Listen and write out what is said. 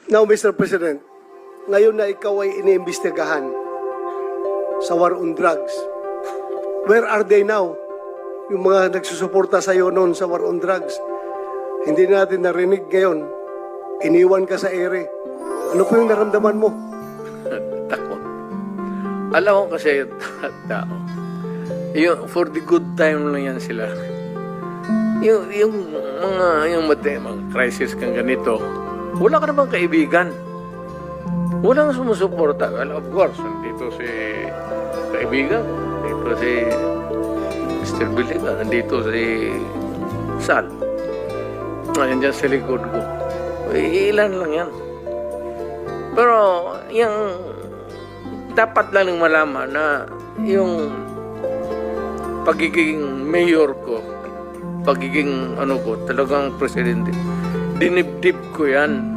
Now, Mr. President, ngayon na ikaw ay iniimbestigahan sa war on drugs, where are they now? Yung mga nagsusuporta sa iyo noon sa war on drugs, hindi natin narinig ngayon. Iniwan ka sa ere. Ano po yung naramdaman mo? Takot. Alam ko kasi tao. Yung, for the good time lang yan sila. Yung mga crisis kang ganito, wala ka namang kaibigan. Walang sumusuporta. Well, of course, nandito si kaibigan, nandito si Mr. Biliga, nandito si Sal. Nandiyan sa likod ko. Ilan lang yan. Pero, yung dapat lang ng malaman na yung pagiging mayor ko, pagiging ko, talagang presidente, dinibdib ko yan.